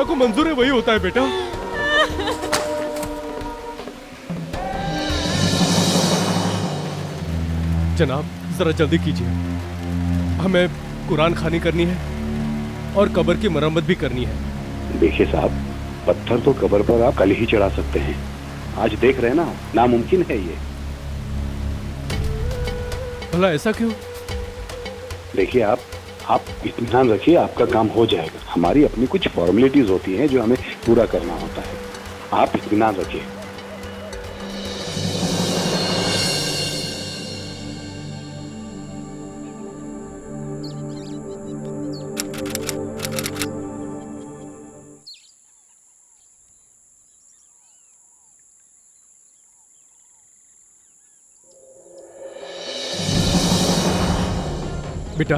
अल्लाह को मंजूर है वही होता है बेटा। जनाब जरा जल्दी कीजिए, हमें कुरान खानी करनी है और कब्र की मरम्मत भी करनी है। देखिए साहब, पत्थर तो कब्र पर आप कल ही चढ़ा सकते हैं, आज देख रहे हैं ना, नामुमकिन है ये। भला ऐसा क्यों? देखिए आप इत्मीनान रखिए, आपका काम हो जाएगा। हमारी अपनी कुछ फॉर्मेलिटीज होती हैं जो हमें पूरा करना होता है, आप इत्मीनान रखिए। बेटा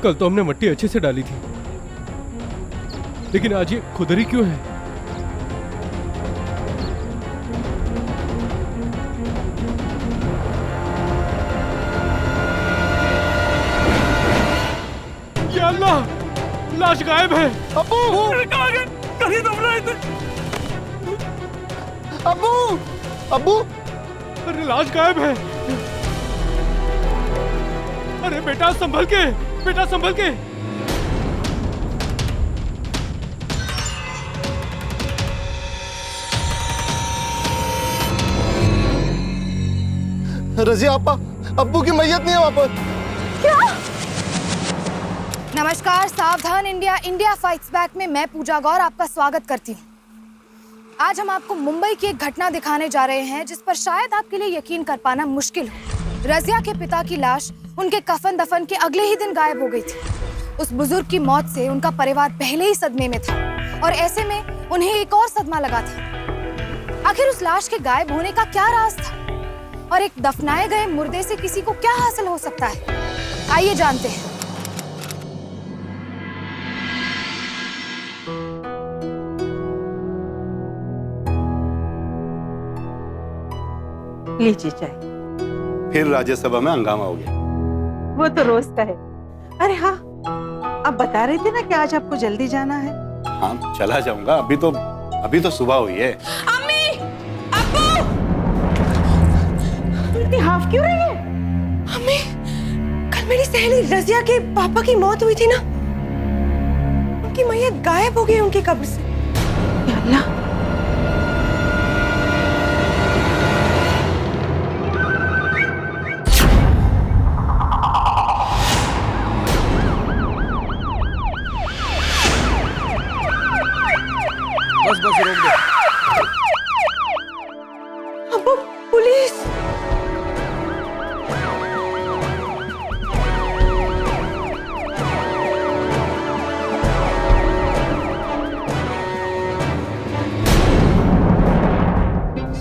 कल तो हमने मट्टी अच्छे से डाली थी, लेकिन आज ये खुदरी क्यों है? या अल्लाह, लाश गायब है। अब्बू कहाँ गए? कहीं दब रहे थे। अब्बू अब्बू, अरे लाश गायब है। अरे बेटा संभल के, बेटा संभल के। रजिया आपा, अब्बू की मैयत नहीं है वहां पर। क्या? नमस्कार, सावधान इंडिया, इंडिया फाइट्स बैक में मैं पूजा गौर आपका स्वागत करती हूँ। आज हम आपको मुंबई की एक घटना दिखाने जा रहे हैं जिस पर शायद आपके लिए यकीन कर पाना मुश्किल हो। रजिया के पिता की लाश उनके कफन दफन के अगले ही दिन गायब हो गई थी। उस बुजुर्ग की मौत से उनका परिवार पहले ही सदमे में था और ऐसे में उन्हें एक और सदमा लगा था। आखिर उस लाश के गायब होने का क्या राज था और एक दफनाए गए मुर्दे से किसी को क्या हासिल हो सकता है? आइए जानते हैं। लीजिए चाय। फिर राज्यसभा में हंगामा हो गया। वो तो रोज का है। अरे हाँ, आप बता रहे थे ना कि आज आपको जल्दी जाना है। हाँ चला जाऊंगा, अभी तो सुबह हुई है। अम्मी, अब्बू, इतनी हाफ क्यों रही है? अम्मी, कल मेरी सहेली रजिया के पापा की मौत हुई थी ना, उनकी मैयत गायब हो गई उनकी कब्र से। या अल्लाह, बस बस रोक दो। अब्बू, पुलिस!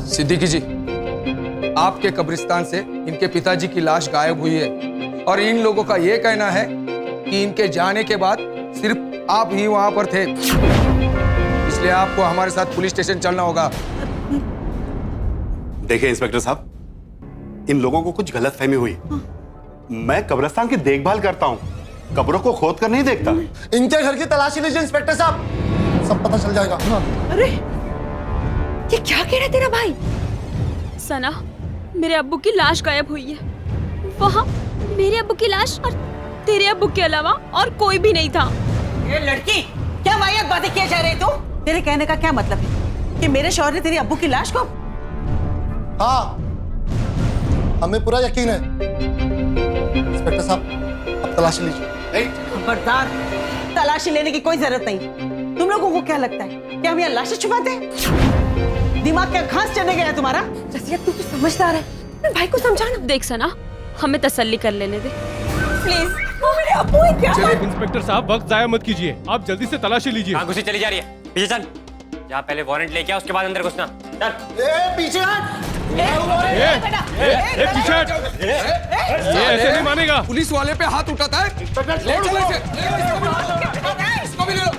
सिद्दीकी जी, आपके कब्रिस्तान से इनके पिताजी की लाश गायब हुई है और इन लोगों का यह कहना है कि इनके जाने के बाद सिर्फ आप ही वहां पर थे, इसलिए आपको हमारे साथ पुलिस स्टेशन चलना होगा। देखिए इंस्पेक्टर साहब, इन लोगों को कुछ गलतफहमी हुई। मैं कब्रिस्तान की देखभाल करता हूँ, कब्रों को खोद कर नहीं देखता। इनके घर की तलाशी लीजिए इंस्पेक्टर साहब, सब पता चल जाएगा। अरे ये क्या कह रहा है तेरा भाई? सना, मेरे अब्बू की लाश गायब हुई है। वहाँ मेरे अब्बू की लाश और तेरे अब्बू के अलावा और कोई भी नहीं था। ये लड़की, क्या वाहियात बातें किए जा रहे तू? तेरे कहने का क्या मतलब है कि मेरे शौहर ने तेरे अब्बू की लाश को? हाँ, हमें पूरा यकीन है। इंस्पेक्टर साहब, अब तलाशी लीजिए। खबरदार, तलाशी लेने की कोई जरूरत नहीं। तुम लोगों को क्या लगता है कि हम यहाँ लाशें छुपाते हैं? दिमाग का घास चढ़ने गया है तुम्हारा? रजिया, तू तो समझदार है, अपने भाई को समझाना। देख सना, हमें तसल्ली कर लेने दे प्लीज। वो मेरे अब्बू है क्या? चलिए इंस्पेक्टर साहब, वक्त जाया मत कीजिए, आप जल्दी से तलाशी लीजिए। कहाँ घुसी चली जा रही है? पीछे चल, जा पहले वारंट लेके आ, उसके बाद अंदर घुसना। चल। पीछे हट। पीछे हट। ये ऐसे नहीं मानेगा। पुलिस वाले पे हाथ उठाता है। ले चलो इसे, इसको भी ले लो।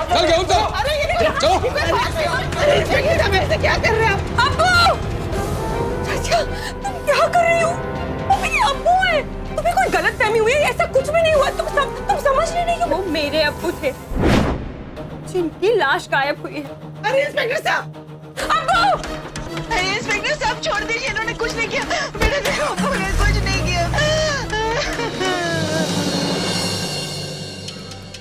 चल गया चलो। क्या कर रहे हैं आप? अब्बू! चाचा, तुम क्या कर रही हो? वो मेरे अब्बू हैं। तुम्हें कोई गलतफहमी हुई है? ऐसा कुछ भी नहीं हुआ। तुम समझ नहीं वो मेरे अब्बू थे जिनकी लाश गायब हुई है। अरे इंस्पेक्टर साहब, अब्बू! अरे इंस्पेक्टर साहब छोड़ दीजिए, इन्होंने कुछ नहीं किया, मेरे अब्बू ने कुछ नहीं किया।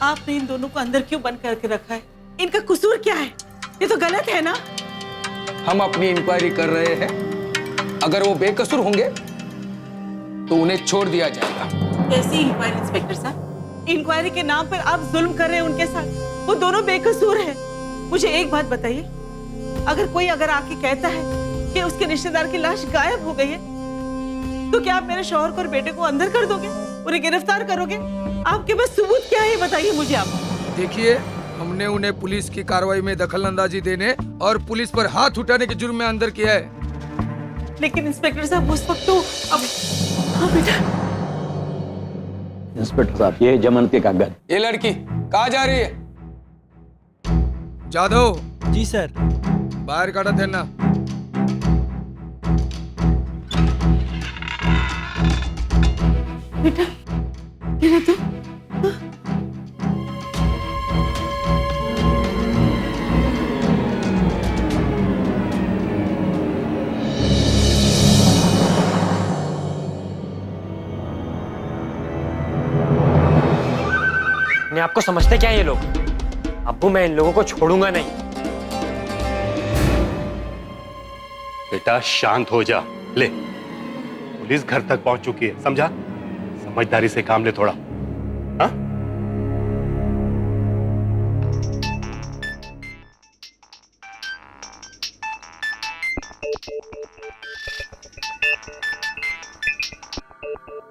आपने इन दोनों को अंदर क्यों बंद करके रखा है? इनका कसूर क्या है? ये तो गलत है ना? हम अपनी इंक्वायरी कर रहे हैं, अगर वो बेकसूर होंगे तो उन्हें छोड़ दिया जाएगा। कैसी इंक्वायरी इंस्पेक्टर साहब? इंक्वायरी के नाम पर आप जुल्म कर रहे हैं उनके साथ। वो दोनों बेकसूर हैं। मुझे एक बात बताइए, अगर कोई आके कहता है कि उसके रिश्तेदार की लाश गायब हो गई है, तो क्या आप मेरे शौहर को और बेटे को अंदर कर दोगे, उन्हें गिरफ्तार करोगे? आपके पास सबूत क्या है, बताइए मुझे आप। देखिए, हमने उन्हें पुलिस की कार्रवाई में दखलंदाजी देने और पुलिस पर हाथ उठाने के जुर्म में अंदर किया है। लेकिन इंस्पेक्टर साहब उस वक्त तो अब हाँ बेटा। इंस्पेक्टर साहब, ये जमानत के कागज। ये लड़की कहाँ जा रही है? जादव। जी सर। बाहर काटा देना। बेटा, ये तो अपने आप को समझते क्या है ये लोग? अब्बू, मैं इन लोगों को छोड़ूंगा नहीं। बेटा शांत हो जा। ले, पुलिस घर तक पहुंच चुकी है, समझा? समझदारी से काम ले थोड़ा। हाँ?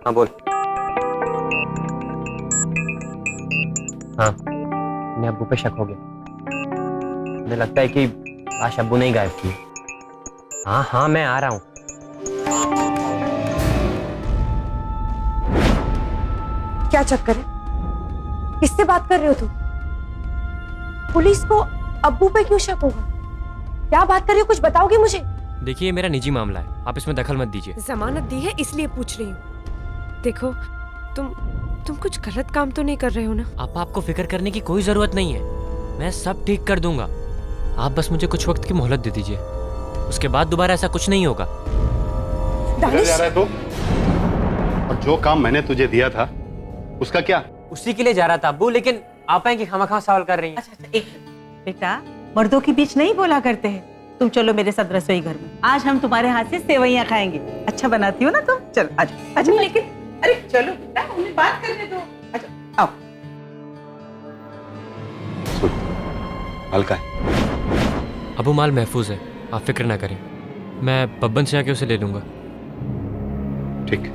हाँ बोल। हाँ, मेरे अब्बू पे शक हो गया। मुझे लगता है कि लाश अब्बू ने ही गायब की। हाँ हाँ, मैं आ रहा हूँ। क्या चक्कर है? किससे बात कर रहे हो तुम? पुलिस को अब्बू पे क्यों शक होगा? क्या बात कर रही हो, कुछ बताओगे मुझे? देखिए, ये मेरा निजी मामला है, आप इसमें दखल मत दीजिए। जमानत दी है इसलिए पूछ रही हूँ। देखो, तुम कुछ गलत काम तो नहीं कर रहे हो ना? आपको फिक्र करने की कोई जरूरत नहीं है, मैं सब ठीक कर दूंगा। आप बस मुझे कुछ वक्त की मोहलत दे दीजिए, उसके बाद दोबारा ऐसा कुछ नहीं होगा। किधर जा रहा है तू? और जो काम मैंने तुझे दिया था उसका क्या? उसी के लिए जा रहा था अब्बू, लेकिन आप हैं कि खामखा सवाल कर रही हैं। अच्छा, एक बेटा, मर्दों के बीच नहीं बोला करते हैं। तुम चलो मेरे साथ रसोई घर में, आज हम तुम्हारे हाथ से सेवइयां खाएंगे। अच्छा बनाती हो ना तुम? चलो आज। अच्छा लेकिन अरे चलो बेटा, हमें बात करने दो। अच्छा आओ। हल्का है। अबू, माल महफूज है, आप फिक्र ना करें, मैं बब्बन से आके उसे ले लूंगा। ठीक।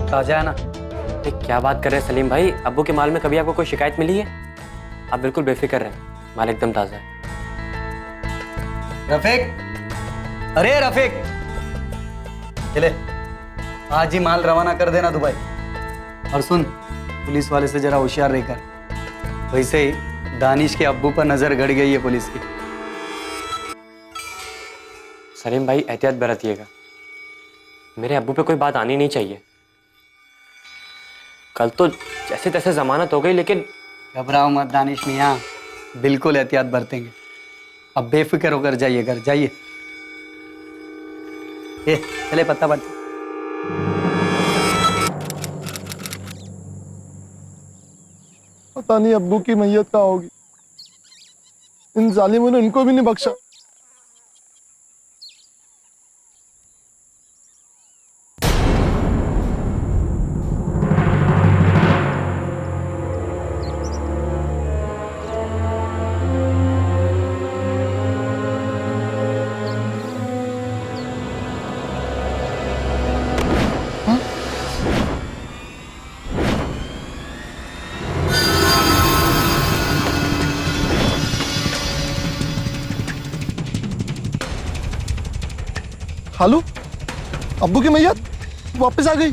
ताजा है ना? क्या बात कर रहे हैं सलीम भाई, अब्बू के माल में कभी आपको कोई शिकायत मिली है? आप बिल्कुल बेफिक्र रहें, माल एकदम ताजा है। रफीक, अरे रफीक, चले आज ही माल रवाना कर देना दुबई। और सुन, पुलिस वाले से जरा होशियार रहकर। वैसे ही दानिश के अब्बू पर नजर गड़ गई है पुलिस की। सलीम भाई, एहतियात बरतिएगा, मेरे अब्बू पे कोई बात आनी नहीं चाहिए। कल तो जैसे तैसे जमानत हो गई, लेकिन घबराओ मत दानिश मियां, बिल्कुल एहतियात बरतेंगे। अब बेफिक्र होकर जाइए घर, जाइए। चले पत्ता बच। पता नहीं अब्बू की मैयत कहाँ होगी। इन जालिमों ने इनको भी नहीं बख्शा। खालू, अब्बू की मैयत वापस आ गई।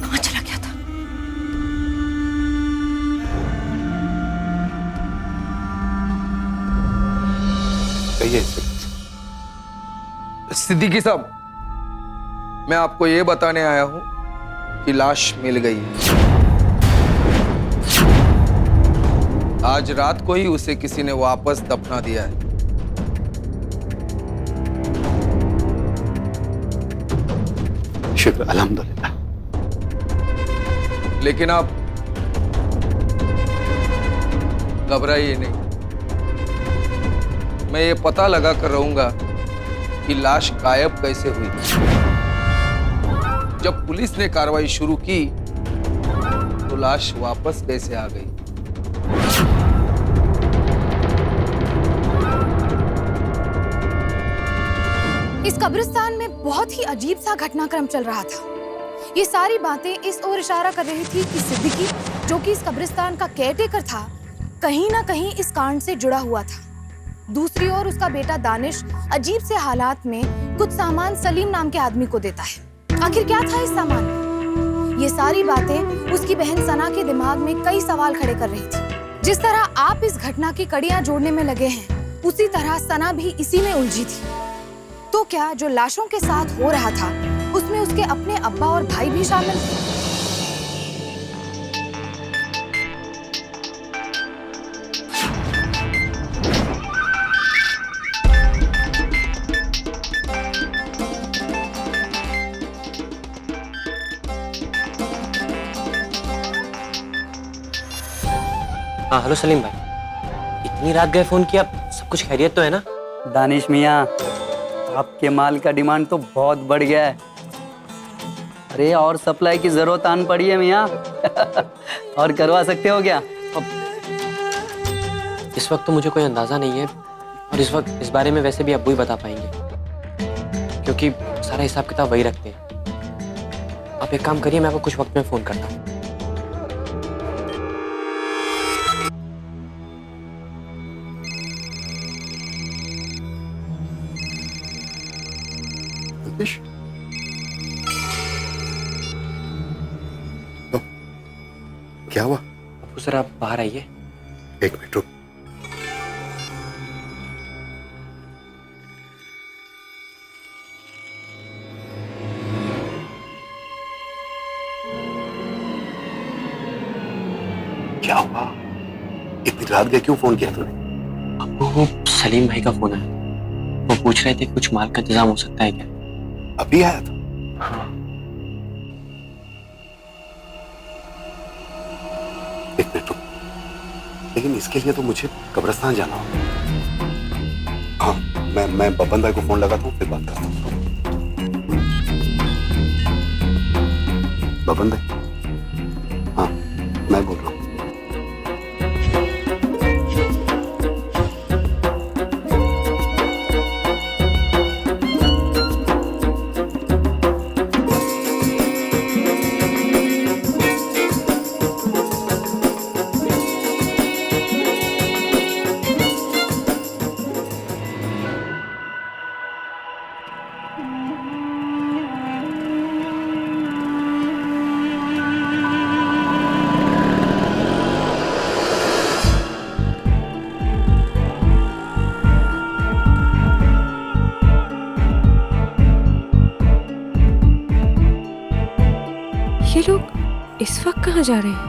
कहाँ चला गया था? कहिए सिद्दीकी साहब, मैं आपको ये बताने आया हूं कि लाश मिल गई। आज रात को ही उसे किसी ने वापस दफना दिया है। शुक्र, अल्हम्दुलिल्लाह। लेकिन आप घबराइए नहीं, मैं ये पता लगा कर रहूंगा कि लाश गायब कैसे हुई। जब पुलिस ने कार्रवाई शुरू की तो लाश वापस कैसे आ गई। इस कब्रिस्तान में बहुत ही अजीब सा घटनाक्रम चल रहा था। ये सारी बातें इस ओर इशारा कर रही थी कि सिद्दीकी, जो कि इस कब्रिस्तान का केयरटेकर था, कहीं ना कहीं इस कांड से जुड़ा हुआ था। दूसरी ओर उसका बेटा दानिश अजीब से हालात में कुछ सामान सलीम नाम के आदमी को देता है। आखिर क्या था इस सामान में? ये सारी बातें उसकी बहन सना के दिमाग में कई सवाल खड़े कर रही थी। जिस तरह आप इस घटना की कड़ियां जोड़ने में लगे हैं, उसी तरह सना भी इसी में उलझी थी। तो क्या जो लाशों के साथ हो रहा था उसमें उसके अपने अब्बा और भाई भी शामिल थे? हाँ हेलो सलीम भाई, इतनी रात गए फोन किया, सब कुछ खैरियत तो है ना? दानिश मियाँ, आपके माल का डिमांड तो बहुत बढ़ गया है। अरे और सप्लाई की जरूरत आन पड़ी है मियाँ। और करवा सकते हो क्या? इस वक्त तो मुझे कोई अंदाजा नहीं है, और इस वक्त इस बारे में वैसे भी अब्बू ही बता पाएंगे, क्योंकि सारा हिसाब किताब वही रखते हैं। आप एक काम करिए, मैं आपको कुछ वक्त में फोन करता हूँ। क्या हुआ? अब्बू सर, आप बाहर आइए। एक मिनट रुक। क्या हुआ? इतनी रात गए क्यों फोन किया तूने? अब्बू, वो सलीम भाई का फोन है। वो पूछ रहे थे कुछ माल का इंतजाम हो सकता है क्या? अभी आया था? हाँ। एक मिनट रुक, लेकिन इसके लिए तो मुझे कब्रिस्तान जाना होगा। हाँ, मैं बबन भाई को फोन लगाता हूँ, फिर बात करता हूँ। बबन भाई, हाँ मैं बोल रहा हूँ। ये लोग इस वक्त कहाँ जा रहे हैं?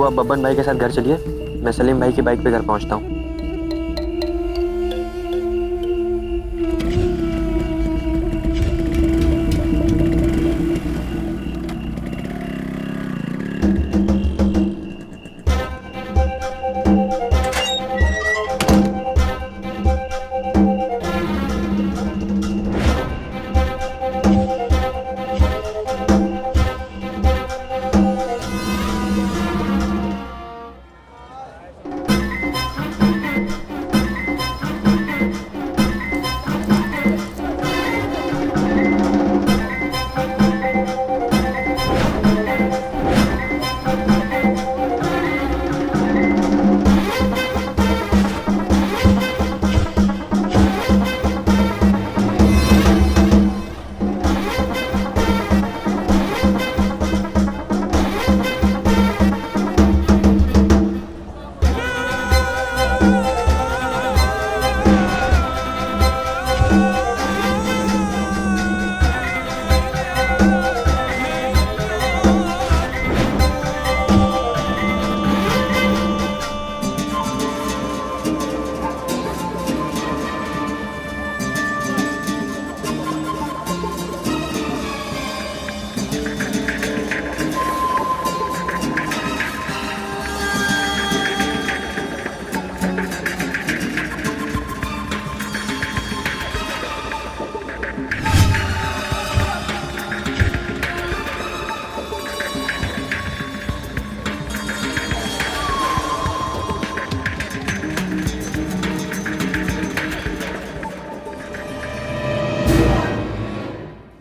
अब्बू आप बब्बन भाई के साथ घर चलिए, मैं सलीम भाई की बाइक पे घर पहुंचता हूँ।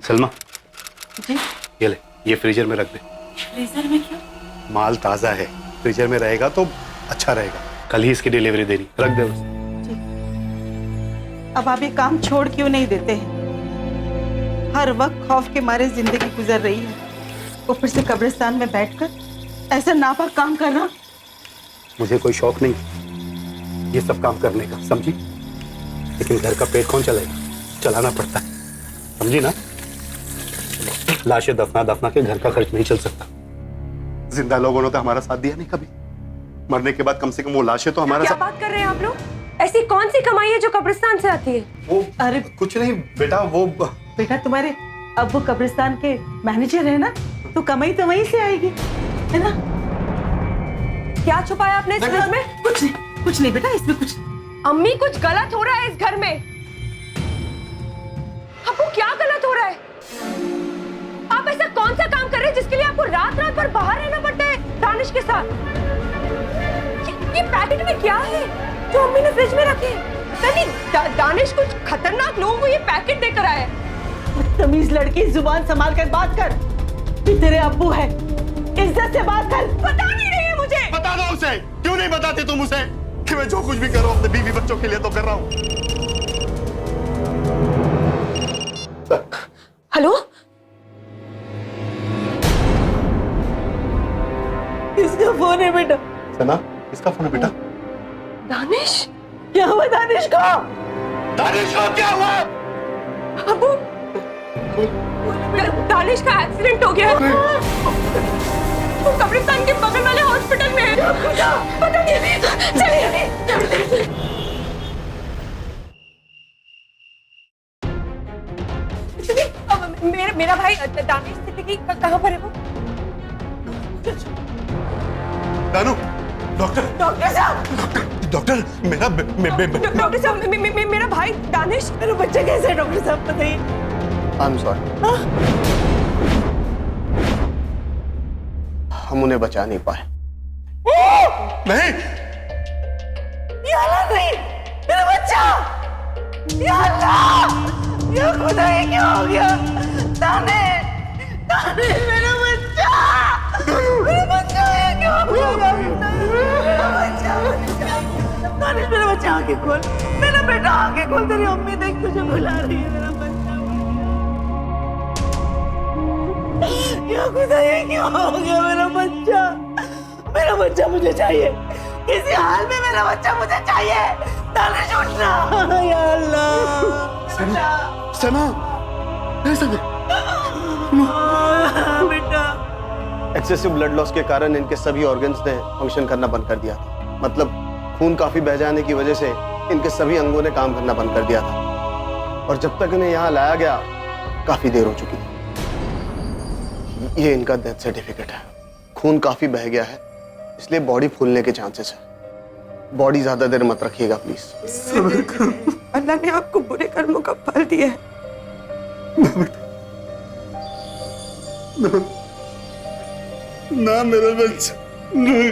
सलमा, जी ये ले, ये फ्रीजर में रख दे। फ्रीजर में क्यों? माल ताज़ा है, फ्रीजर में रहेगा तो अच्छा रहेगा। कल ही इसकी डिलीवरी देनी, रख दे उसे। अब आप ये काम छोड़ क्यों नहीं देते हैं? हर वक्त खौफ के मारे जिंदगी गुजर रही है, ऊपर से कब्रिस्तान में बैठकर ऐसा नापाक काम करना। मुझे कोई शौक नहीं ये सब काम करने का, समझी? लेकिन घर का पेट कौन चलाएगा? चलाना पड़ता है, समझी ना? लाशें दफना के घर का खर्च नहीं चल सकता। जिंदा लोगों ने तो हमारा साथ दिया नहीं कभी, मरने के बाद कम से कम वो लाशें तो हमारा क्या बात कर रहे हैं आप लोग? ऐसी कौन सी कमाई है जो कब्रिस्तान से आती है? वो अरे कुछ नहीं बेटा, वो बेटा तुम्हारे अब्बू कब्रिस्तान के मैनेजर है ना, तो कमाई तो वहीं से आएगी, है ना? क्या छुपाया आपने इस फ्रिज में? कुछ नहीं बेटा, इसमें कुछ। अम्मी कुछ गलत हो रहा है इस घर में। अब्बू क्या गलत हो रहा है? आप ऐसा कौन सा काम कर रहे हैं जिसके लिए आपको रात रात भर बाहर रहना पड़ता है दानिश के साथ? ये पैकेट में क्या है जो अम्मी ने फ्रिज में रखे? दानिश कुछ खतरनाक लोगों को ये पैकेट देकर आया है। तमीज लड़की, जुबान संभाल कर बात कर। ये तेरे अब्बू है, इज्जत से बात कर। पता नहीं रही है मुझे। बता दो उसे। क्यों नहीं बताती तुम उसे कि मैं जो कुछ भी कर रहा हूँ अपने बीवी बच्चों के लिए तो कर रहा हूँ? हेलो, किसका फोन है बेटा? सना, किसका फोन है बेटा? दानिश। क्या हुआ दानिश को? दानिश को क्या हुआ? अब्बू, दानिश का एक्सीडेंट हो गया। वो कब्रिस्तान के बगल वाले हॉस्पिटल में है। पता नहीं, चलिए। मेरा भाई दानिश सिद्दीकी कहाँ पर है वो? दानू, डॉक्टर साहब, डॉक्टर मेरा डॉक्टर साहब, मेरा भाई दानिश। मेरा बच्चा कैसे है डॉक्टर साहब, बताइए। I'm sorry. हम उन्हें बचा नहीं पाए। नहीं, ये हालत नहीं, मेरा बच्चा। या अल्लाह, या खुदा, ये क्या हो गया? दानिश, मेरा बच्चा, ये क्या हो गया? मेरा बच्चा, दानिश, मेरा बच्चा, आंखें खोल, मेरा बेटा आंखें खोल, तेरी अम्मी देख तुझे बुला रही है, मेरा बच्चा। या खुदा, ये क्या हो गया? मेरा बच्चा मुझे चाहिए, किसी हाल में मेरा बच्चा मुझे चाहिए। दानिश उठना, या अल्लाह। सना, बेटा, एक्सेसिव ब्लड लॉस के कारण इनके सभी ऑर्गन्स ने फंक्शन करना बंद कर दिया था। मतलब खून काफी बह जाने की वजह से इनके सभी अंगों ने काम करना बंद कर दिया था, और जब तक इन्हें यहाँ लाया गया काफी देर हो चुकी थी। ये इनका डेथ सर्टिफिकेट है। खून काफी बह गया है, इसलिए बॉडी फूलने के चांसेस है। बॉडी ज्यादा देर मत रखिएगा प्लीज। अल्लाह ने आपको बुरे कर्मों का फल दिया है। ना मेरा बच्चा, नहीं।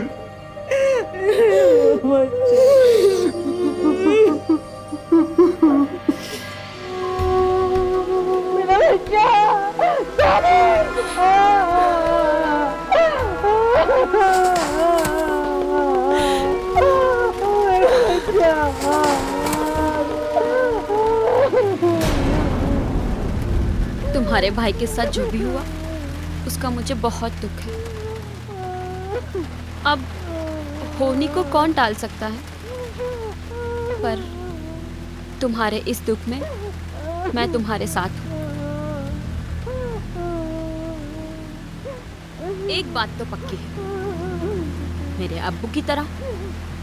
तुम्हारे भाई के साथ जो भी हुआ उसका मुझे बहुत दुख है। अब होनी को कौन टाल सकता है, पर तुम्हारे इस दुख में मैं तुम्हारे साथ हूँ। एक बात तो पक्की है, मेरे अब्बू की तरह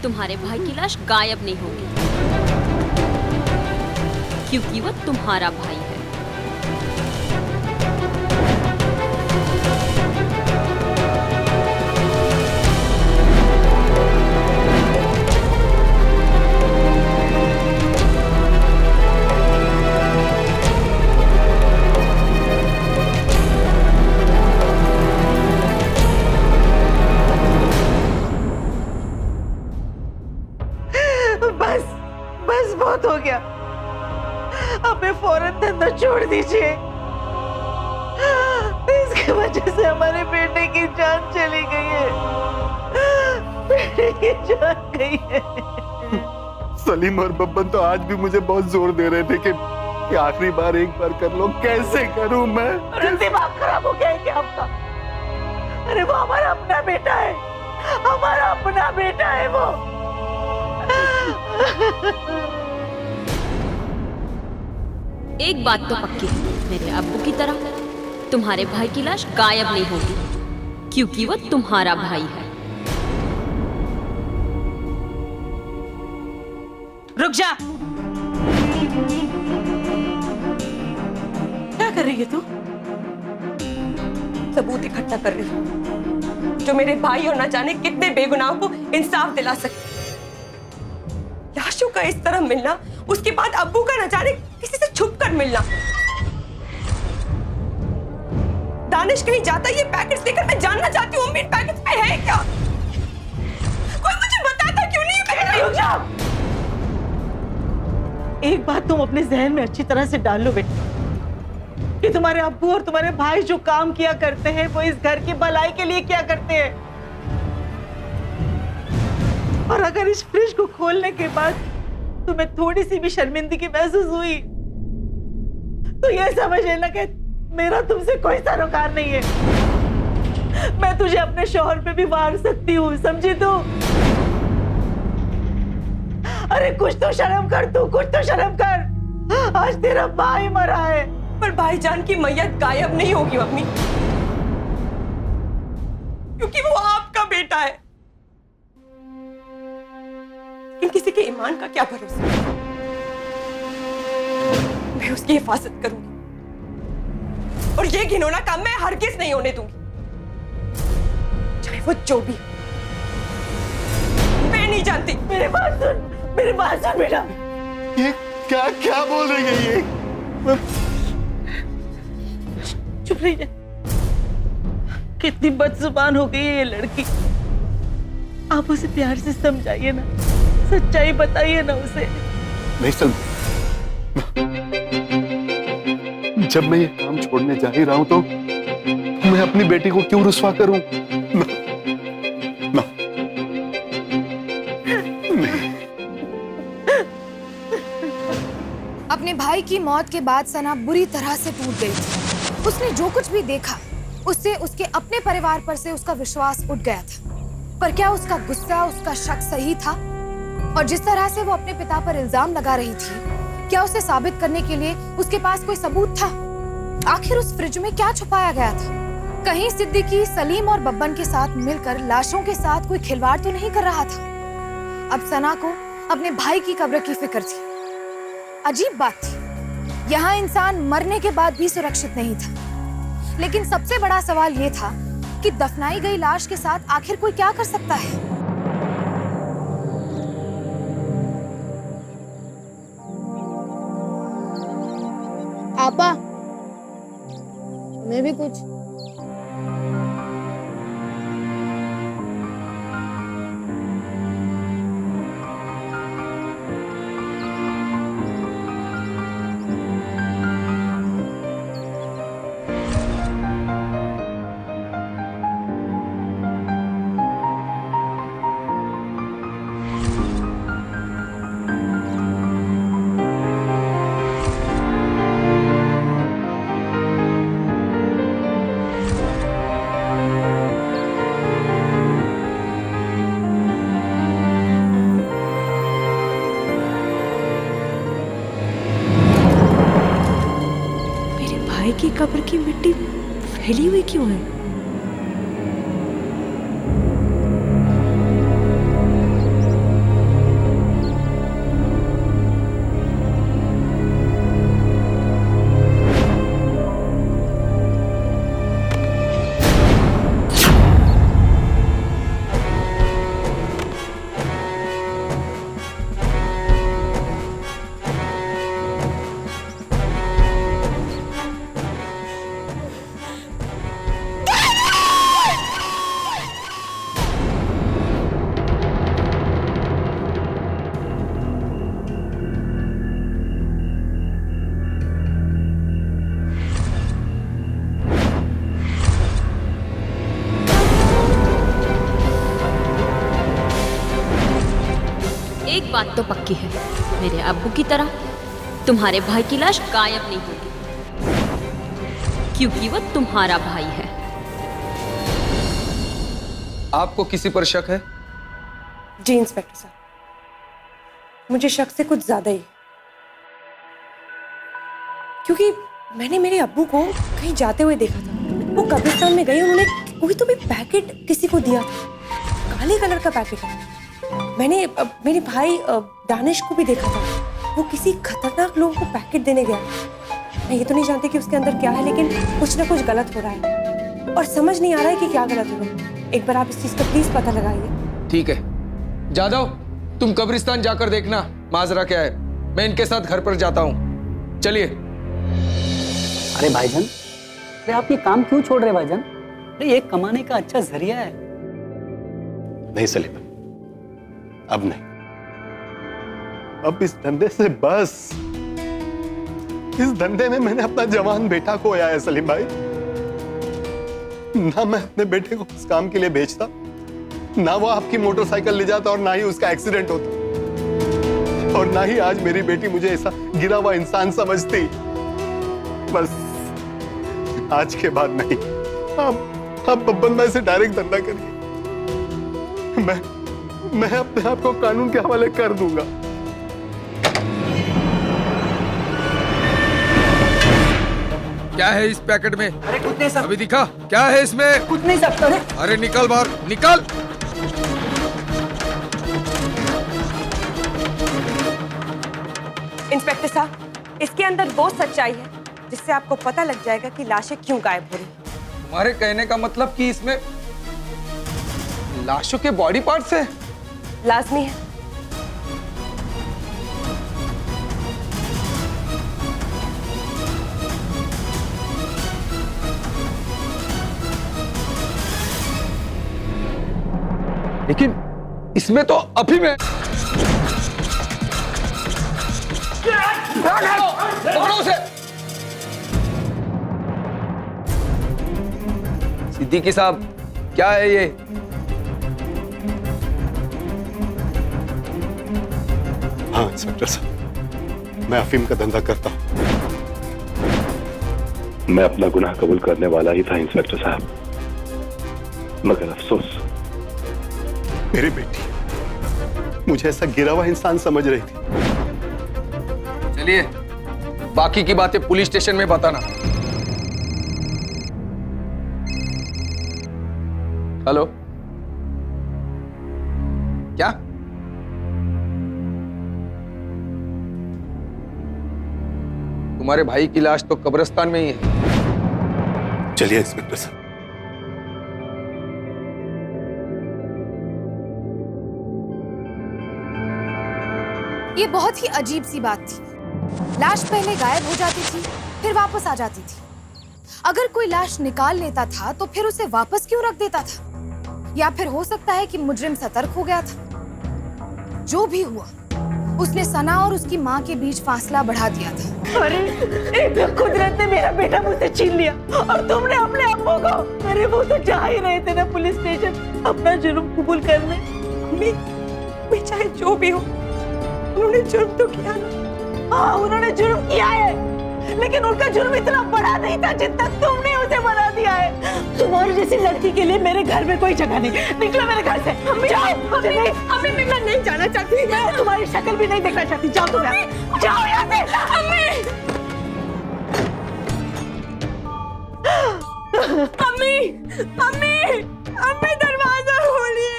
तुम्हारे भाई की लाश गायब नहीं होगी, क्योंकि वो तुम्हारा भाई है। बस बहुत हो गया, हमें फौरन धंधा छोड़ दीजिए। इसकी वजह से हमारे बेटे की जान चली गई है, बेटे की जान गई है। सलीम और बब्बन तो आज भी मुझे बहुत जोर दे रहे थे कि आखिरी बार एक बार कर लो। कैसे करूं मैं? दिमाग खराब हो गया है क्या आपका? अरे वो हमारा अपना बेटा है, हमारा अपना बेटा है वो। एक बात तो पक्की है, मेरे अब्बू की तरह तुम्हारे भाई की लाश गायब नहीं होगी, क्योंकि वो तुम्हारा भाई है। रुक जा। क्या कर रही है तू? सबूत इकट्ठा कर रही हूँ जो मेरे भाई और ना जाने कितने बेगुनाहों को इंसाफ दिला सके। लाशों का इस तरह मिलना, उसके बाद अब्बू का न जाने किसी से छुप कर मिलना। दानिश कहीं जाता ये पैकेट्स लेकर, मैं जानना चाहती हूँ इन पैकेट्स में है क्या? कोई मुझे बताता क्यों नहीं? एक बात तुम अपने जहन में अच्छी तरह से डाल लो बेटा, कि तुम्हारे अब्बू और तुम्हारे भाई जो काम किया करते हैं वो इस घर की भलाई के लिए क्या करते हैं। और अगर इस फ्रिज को खोलने के बाद तुम्हें थोड़ी सी भी शर्मिंदगी महसूस हुई तो ये समझ लेना कि मेरा तुमसे कोई सरोकार नहीं है। मैं तुझे अपने शौहर पे भी मार सकती हूँ, समझी तू? अरे कुछ तो शर्म कर तू, कुछ तो शर्म कर। आज तेरा भाई मरा है। पर भाईजान की मैयत गायब नहीं होगी मम्मी, क्योंकि वो आपका बेटा है। लेकिन किसी के ईमान का क्या भरोसा? मैं उसकी हिफाजत करूंगी और ये घिनौना काम मैं हरगिज नहीं होने दूंगी, चाहे वो जो भी। मैं नहीं जानती। मेरे बात सुन, मेरी बात सुन बेटा। ये क्या क्या बोल रही है ये? चुप रही है। कितनी बदजुबान हो गई है ये लड़की। आप उसे प्यार से समझाइए ना, सच्चाई बताइए ना उसे। नहीं सलमा, जब मैं ये काम छोड़ने जा ही रहा हूं तो मैं अपनी बेटी को क्यों रुस्वा करूं? ना, ना, नहीं। अपने भाई की मौत के बाद सना बुरी तरह से टूट गई थी। उसने जो कुछ भी देखा उससे उसके अपने परिवार पर से उसका विश्वास उठ गया था। पर क्या उसका गुस्सा, उसका शक सही था? और जिस तरह से वो अपने पिता पर इल्जाम लगा रही थी, क्या उसे साबित करने के लिए उसके पास कोई सबूत था? आखिर उस फ्रिज में क्या छुपाया गया था? कहीं सिद्दीकी सलीम और बब्बन के साथ मिलकर लाशों के साथ कोई खिलवाड़ तो नहीं कर रहा था। अब सना को अपने भाई की कब्र की फिक्र थी। अजीब बात थी, यहाँ इंसान मरने के बाद भी सुरक्षित नहीं था। लेकिन सबसे बड़ा सवाल ये था कि दफनाई गई लाश के साथ आखिर कोई क्या कर सकता है। आपा, मैं भी कुछ। की कब्र की मिट्टी फैली हुई क्यों है? एक बात तो पक्की है, मेरे अब्बू की तरह तुम्हारे भाई की लाश गायब नहीं होगी, क्योंकि वो तुम्हारा भाई है। आपको किसी पर शक है? जी इंस्पेक्टर साहब, मुझे शक से कुछ ज्यादा ही, क्योंकि मैंने मेरे अब्बू को कहीं जाते हुए देखा था। वो कब्रिस्तान में गए, उन्होंने कोई तो भी पैकेट किसी को दिया था, काले कलर का पैकेट है। मैंने मेरे भाई दानिश को भी देखा था, वो किसी खतरनाक लोगों को पैकेट देने गया। मैं ये तो नहीं जानती कि उसके अंदर क्या है, लेकिन कुछ ना कुछ गलत हो रहा है और समझ नहीं आ रहा है कि क्या गलत हो रहा है। एक बार आप इस चीज का प्लीज पता लगाइए। ठीक है जादव, तुम कब्रिस्तान जाकर देखना माजरा क्या है। मैं इनके साथ घर पर जाता हूँ, चलिए। अरे भाईजान, अरे आप ये काम क्यों छोड़ रहे भाईजान? अरे ये कमाने का अच्छा जरिया है। नहीं सलीम, अब नहीं। अब इस धंधे से बस। इस धंधे में मैंने अपना जवान बेटा खोया है सलीम भाई। ना मैं अपने बेटे को उस काम के लिए भेजता, ना वो आपकी मोटरसाइकिल ले जाता, और ना ही उसका एक्सीडेंट होता, और ना ही आज मेरी बेटी मुझे ऐसा गिरा हुआ इंसान समझती। बस आज के बाद नहीं। आप बब्बन भाई से डायरेक्ट धंधा करिए, मैं अपने आप को कानून के हवाले कर दूंगा। क्या है इस पैकेट में? अरे कुछ नहीं सब। अभी दिखा क्या है इसमें? कुछ नहीं सब। अरे निकल बाहर, निकल। इंस्पेक्टर साहब, इसके अंदर वो सच्चाई है जिससे आपको पता लग जाएगा कि लाशें क्यों गायब हो रही हैं। तुम्हारे कहने का मतलब कि इसमें लाशों के बॉडी पार्ट्स हैं? लाजमी है। लेकिन इसमें तो अभी में पकड़ो उसे। सिद्दीकी साहब, क्या है ये? हाँ इंस्पेक्टर साहब, मैं अफीम का धंधा करता हूं। मैं अपना गुनाह कबूल करने वाला ही था इंस्पेक्टर साहब, मगर अफसोस मेरी बेटी मुझे ऐसा गिरा हुआ इंसान समझ रही थी। चलिए, बाकी की बातें पुलिस स्टेशन में बताना। हेलो, क्या? तुम्हारे भाई की लाश तो कब्रिस्तान में ही है। चलिए इंस्पेक्टर साहब। ये बहुत ही अजीब सी बात थी। लाश पहले गायब हो जाती थी, फिर वापस आ जाती थी। अगर कोई लाश निकाल लेता था तो फिर उसे वापस क्यों रख देता था? या फिर हो सकता है कि मुजरिम सतर्क हो गया था। जो भी हुआ, उसने सना और उसकी माँ के बीच फासला बढ़ा दिया था। अरे एक तो कुदरत ने मेरा बेटा मुझसे छीन लिया और तुमने अपने अम्मू को, अरे वो तो जा ही रहे थे ना पुलिस स्टेशन अपना जुर्म कबूल करने। मैं चाहे जो भी हो, उन्होंने जुर्म तो किया ना। हाँ, उन्होंने जुर्म किया है, लेकिन उनका जुर्म इतना बड़ा नहीं था जितना तुमने उसे बना दिया है। तुम्हारी जैसी लड़की के लिए मेरे घर में कोई जगह नहीं। निकलो मेरे घर से। जाओ। अम्मी मैं नहीं जाना चाहती। मैं तुम्हारी शक्ल भी नहीं देखना चाहती। जाओ तुम यहाँ। जाओ यहाँ से। अम्मी अम्मी अम्मी दरवाजा खोलिए।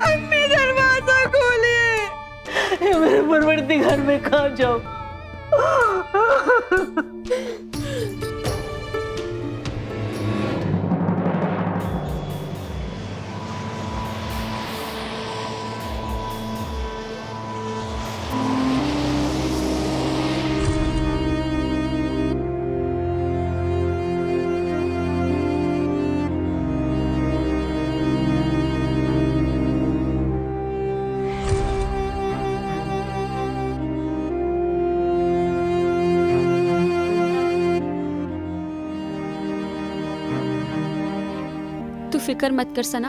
अम्मी दरवाजा खोलिए। मेरे परवरदिगार में कहाँ जाओ। तू फिक्र मत कर सना,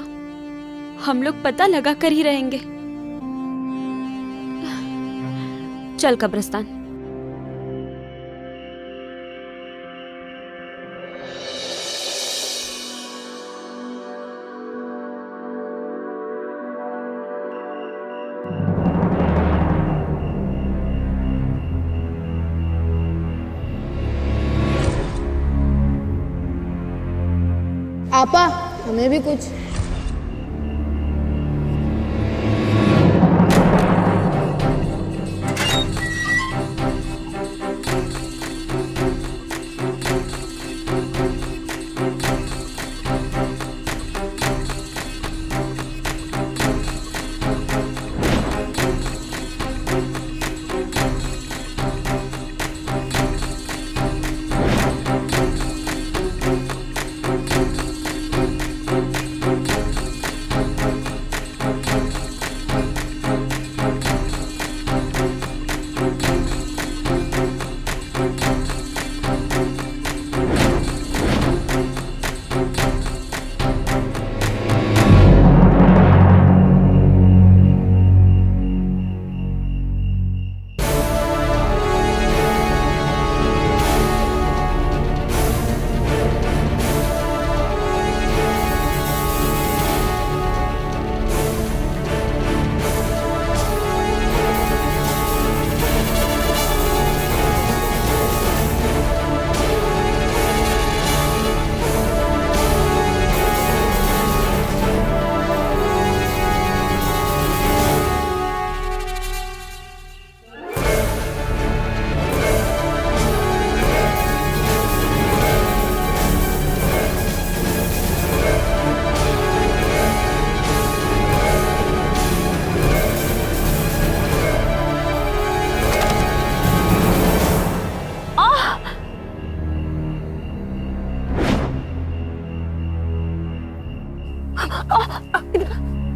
हम लोग पता लगा कर ही रहेंगे। चल कब्रिस्तान। आपा, हमें भी कुछ।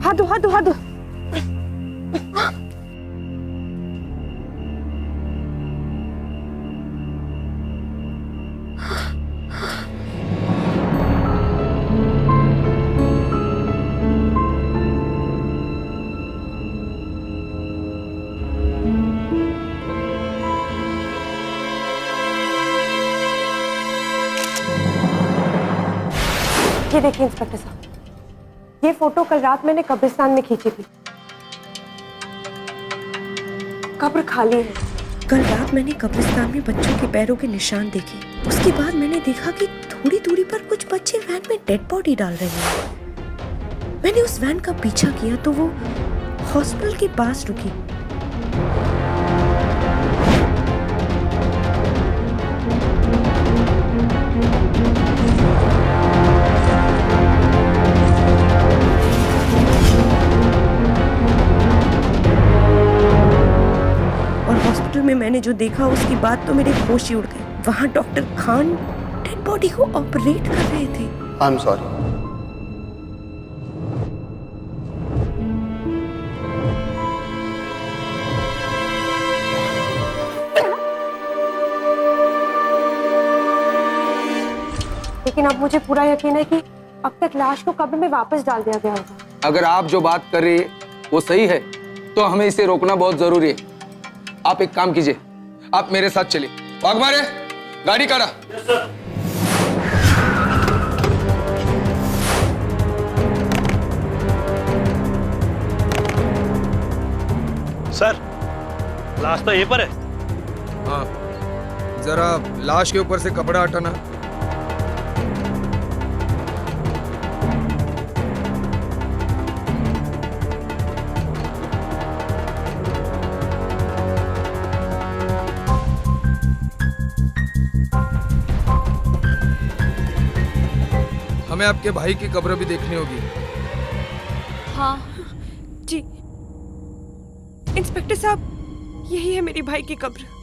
हाथ दो हाथ दो हाथ दो। ये देखिए इंस्पेक्टर साहब, ये फोटो कल रात मैंने कब्रिस्तान में खींची थी। कब्र खाली है। कल रात मैंने कब्रिस्तान में बच्चों के पैरों के निशान देखे। उसके बाद मैंने देखा कि थोड़ी दूरी पर कुछ बच्चे वैन में डेड बॉडी डाल रहे हैं। मैंने उस वैन का पीछा किया तो वो हॉस्पिटल के पास रुकी। और हॉस्पिटल में मैंने जो देखा उसके बाद तो मेरे होश ही उड़ गए। वहां डॉक्टर खान डेड बॉडी को ऑपरेट कर रहे थे। I am sorry. लेकिन अब मुझे पूरा यकीन है कि अब तक लाश को कब्र में वापस डाल दिया गया होगा। अगर आप जो बात कर रही है वो सही है तो हमें इसे रोकना बहुत जरूरी है। आप एक काम कीजिए, आप मेरे साथ चलिए। वाघमारे, गाड़ी काढ़ा। सर, लाश तो ये पर है। हाँ, जरा लाश के ऊपर से कपड़ा हटाना। हमें आपके भाई की कब्र भी देखनी होगी। हाँ जी इंस्पेक्टर साहब, यही है मेरे भाई की कब्र।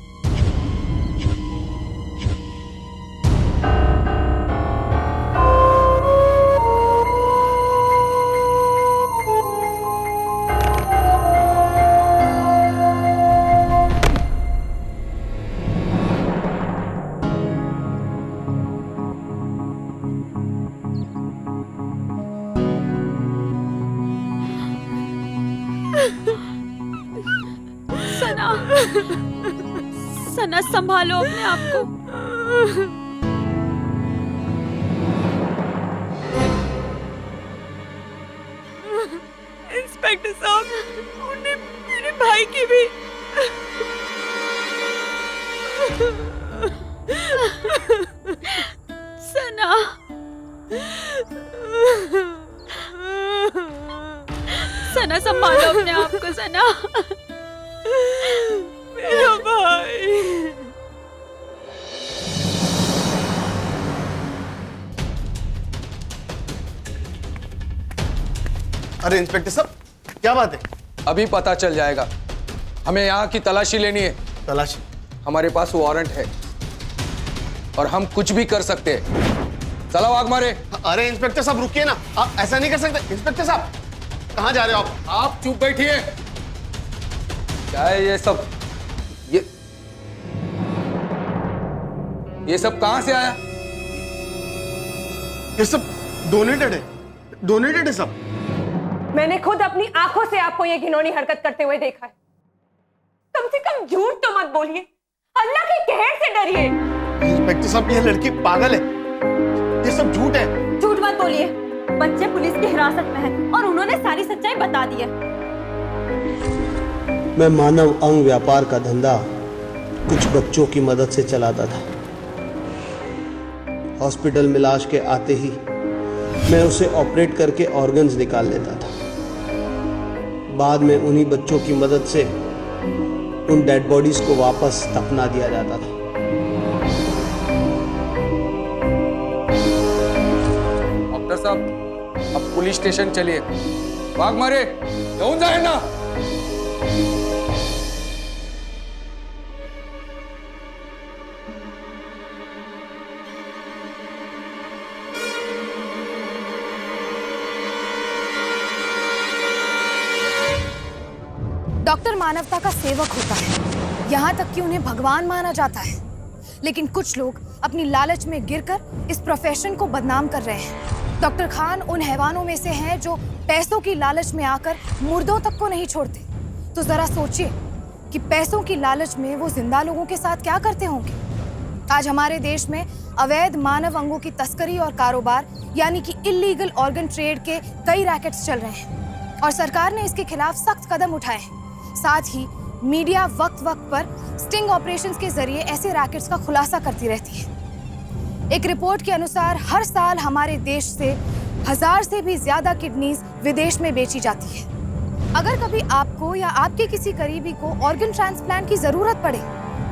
सना, सना संभालो अपने आप को। इंस्पेक्टर साहब, उन्हें मेरे भाई की भी। सना, सना संभालो अपने आप को। सना, मेरा भाई। अरे इंस्पेक्टर साहब, क्या बात है? अभी पता चल जाएगा। हमें यहाँ की तलाशी लेनी है। तलाशी? हमारे पास वारंट है और हम कुछ भी कर सकते हैं। चलो वाघमारे। अरे इंस्पेक्टर साहब रुकिए ना, आप ऐसा नहीं कर सकते। इंस्पेक्टर साहब, कहाँ जा रहे हो आप? आप चुप बैठिए। क्या है ये सब? ये सब कहां से आया? ये सब डोनेटेड है। डोनेटेड है सब। मैंने खुद अपनी आंखों से आपको ये घिनौनी हरकत करते हुए देखा है। कम से कम झूठ तो मत बोलिए, अल्लाह के कहर से डरिए। इंस्पेक्टर साहब, ये लड़की पागल है, ये सब झूठ है। झूठ मत बोलिए। बच्चे पुलिस की हिरासत में हैं और उन्होंने सारी सच्चाई बता दी है। मैं मानव अंग व्यापार का धंधा कुछ बच्चों की मदद से चलाता था। हॉस्पिटल में लाश के आते ही मैं उसे ऑपरेट करके ऑर्गन्स निकाल लेता था। बाद में उन्हीं बच्चों की मदद से उन डेड बॉडीज को वापस दफना दिया जाता था। डॉक्टर साहब, अब पुलिस स्टेशन चलिए। वाघमारे, घेऊन जाए ना। डॉक्टर मानवता का सेवक होता है, यहाँ तक कि उन्हें भगवान माना जाता है। लेकिन कुछ लोग अपनी लालच में गिरकर इस प्रोफेशन को बदनाम कर रहे हैं। डॉक्टर खान उन हैवानों में से हैं जो पैसों की लालच में आकर मुर्दों तक को नहीं छोड़ते। तो जरा सोचिए कि पैसों की लालच में वो जिंदा लोगों के साथ क्या करते होंगे। आज हमारे देश में अवैध मानव अंगों की तस्करी और कारोबार यानी कि इलीगल ऑर्गन ट्रेड के कई रैकेट्स चल रहे हैं और सरकार ने इसके खिलाफ सख्त कदम उठाए हैं। साथ ही मीडिया वक्त वक्त पर स्टिंग ऑपरेशंस के जरिए ऐसे रैकेट्स का खुलासा करती रहती है। एक रिपोर्ट के अनुसार हर साल हमारे देश से 1000 से भी ज्यादा किडनीज विदेश में बेची जाती है। अगर कभी आपको या आपके किसी करीबी को ऑर्गन ट्रांसप्लांट की जरूरत पड़े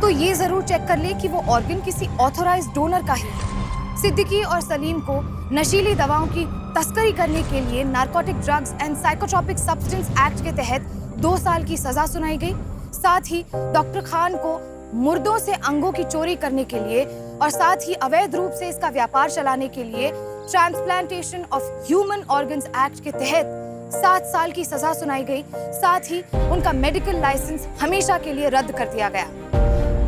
तो ये जरूर चेक कर ले कि वो ऑर्गन किसी ऑथोराइज्ड डोनर का ही है। सिद्दीकी और सलीम को नशीली दवाओं की तस्करी करने के लिए narcotic drugs and psychotropic substance act के तहत 2 साल की सजा सुनाई गई। साथ ही डॉक्टर खान को मुर्दों से अंगों की चोरी करने के लिए और साथ ही अवैध रूप से इसका व्यापार चलाने के लिए transplantation of human organs act के तहत 7 साल की सजा सुनाई गई। साथ ही उनका मेडिकल लाइसेंस हमेशा के लिए रद्द कर दिया गया।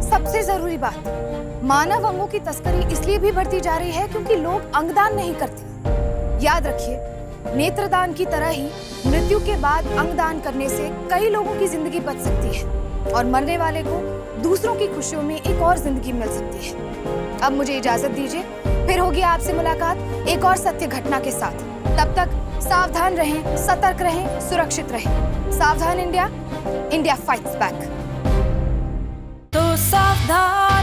सबसे जरूरी बात, मानव अंगों की तस्करी इसलिए भी बढ़ती जा रही है क्योंकि लोग अंगदान नहीं करते। याद रखिए, नेत्रदान की तरह ही मृत्यु के बाद अंगदान करने से कई लोगों की जिंदगी बच सकती है और मरने वाले को दूसरों की खुशियों में एक और जिंदगी मिल सकती है। अब मुझे इजाजत दीजिए, फिर होगी आपसे मुलाकात एक और सत्य घटना के साथ। तब तक सावधान रहें, सतर्क रहें, सुरक्षित रहें। सावधान इंडिया, इंडिया फाइट्स बैक। तो सावधान